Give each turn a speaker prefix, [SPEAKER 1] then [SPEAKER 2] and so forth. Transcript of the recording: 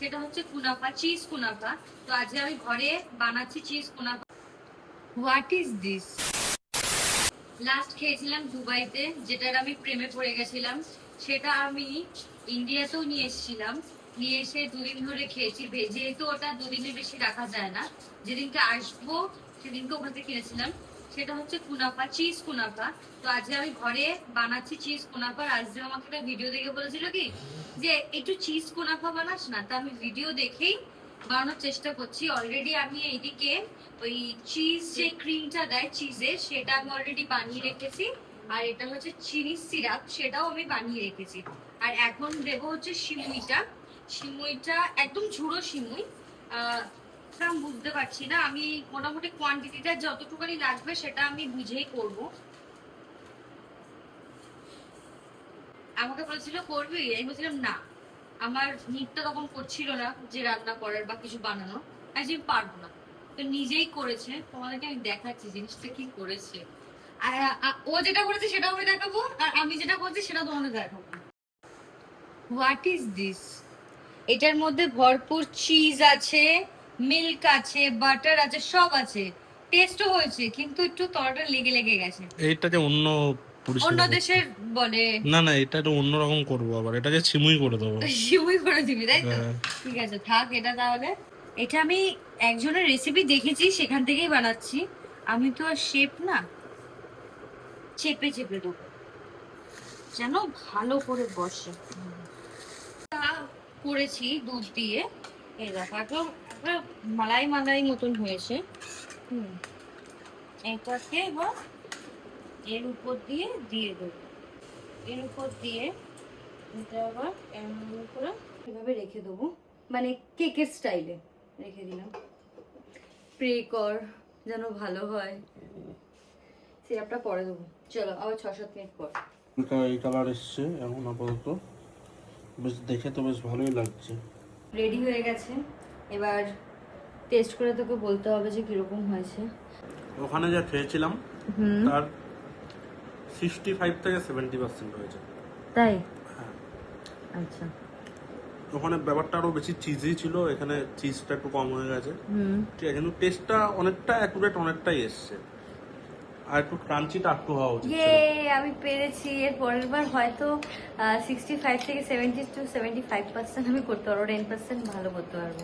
[SPEAKER 1] সেটা হচ্ছে কুনাফা, চিজ কুনাফা। তো আজকে আমি ঘরে বানাচ্ছি cheese কুনাফা। What is this? Last খেয়েছিলাম দুবাইতে, যেটার আমি প্রেমে পড়ে গেছিলাম। সেটা আমি ইন্ডিয়াতেও নিয়ে এসেছিলাম, নিয়ে এসে দুদিন ধরে খেয়েছি। যেহেতু ওটা দুদিনের বেশি রাখা যায় না, যেদিনকে আসবো সেদিনকে ওখান থেকে কিনেছিলাম। সেটা হচ্ছে কুনাফা, চিজ কুনাফা। তো আজকে আমি ঘরে বানাচ্ছি চিজ কুনাফা। আজকে আমাকে একটা ভিডিও দেখে বলেছিল কি যে একটু চিজ কুনাফা বানাস না, তা আমি ভিডিও দেখেই বানানোর চেষ্টা করছি। অলরেডি আমি এইদিকে ওই চিজ যে ক্রিমটা দেয় চিজের, সেটা আমি অলরেডি বানিয়ে রেখেছি। আর এটা হচ্ছে চিনি সিরাপ, সেটাও আমি বানিয়ে রেখেছি। আর এখন দেবো হচ্ছে সিমুইটা। সিমুইটা একদম ঝুড়ো সিমুই। আমি বুঝতে পারছি না, আমি মোটামুটি কোয়ান্টিটিটা যতটুকুনি লাগবে সেটা আমি বুঝেই করব। আমাকে বলেছিল করবি, আমি বলছিলাম না, আমার মুডটা তখন করছিল না যে রান্না করার বা কিছু বানানো, আজ আমি পারবো না। তো নিজেই করেছে, তোমাদেরকে আমি দেখাচ্ছি জিনিসটা কি করেছে। আর ও যেটা করেছে সেটাও আমি দেখাবো, আর আমি যেটা করছি সেটা তোমাদের দেখাবো। What is this? এটার মধ্যে ভরপুর চিজ আছে, মিল্ক আছে, বাটার আছে, সব আছে। টেস্টও হয়েছে, কিন্তু একটু তরকারিটা লেগে লেগে গেছে।
[SPEAKER 2] এইটা যে অন্য
[SPEAKER 1] অন্য
[SPEAKER 2] পরিষেবা
[SPEAKER 1] দেশের বলে
[SPEAKER 2] না না, এটা একটু অন্যরকম করবো, আবার এটাকে ছিমুই করে দেবো।
[SPEAKER 1] সিমুই করে দিবি তাই তো?
[SPEAKER 2] হ্যাঁ।
[SPEAKER 1] ঠিক আছে, থাক এটা তাহলে। এটা আমি একজনের রেসিপি দেখেছি, সেখান থেকেই বানাচ্ছি। আমি তো আর শেফ না, চেপে চেপে দেবো যেন ভালো করে বসে। করেছি দুধ দিয়ে, এই দেখো একদম একবার মালাই মালাই মতন হয়েছে। এটাকে এবার এর উপর দিয়ে দিয়ে দেবো, এর উপর দিয়ে এটা আবার এমন করে এভাবে রেখে দেবো, মানে কেকের স্টাইলে রেখে দিলাম। প্রে কর যেন ভালো হয়। সিরাপটা পরে দেবো, চলো আবার 6-7 মিনিট পর।
[SPEAKER 2] এই কালার এসছে এখন আপাতত, বেশ দেখে তো বেশ ভালোই লাগছে।
[SPEAKER 1] রেডি হয়ে গেছে, এবার টেস্ট করে তোকে বলতে হবে যে কিরকম হয়েছে।
[SPEAKER 2] ওখানে যা খেয়েছিলাম তার 65 থেকে 70% হয়েছে।
[SPEAKER 1] তাই?
[SPEAKER 2] হ্যাঁ।
[SPEAKER 1] আচ্ছা।
[SPEAKER 2] ওখানে ব্যাপারটা আরো বেশি চিজি ছিল, এখানে চিজটা একটু কম হয়ে গেছে। ঠিক আছে, কিন্তু টেস্টটা অনেকটা অ্যাকুরেট, অনেকটাই এসছে। আর একটু ক্রাঞ্চিটা একটু হওয়া উচিত ছিল।
[SPEAKER 1] আমি পেরেছি। এর পরের বার হয়তো 65 থেকে 70 to 75% আমি করতে পারবো, 10% ভালো করতে পারবো।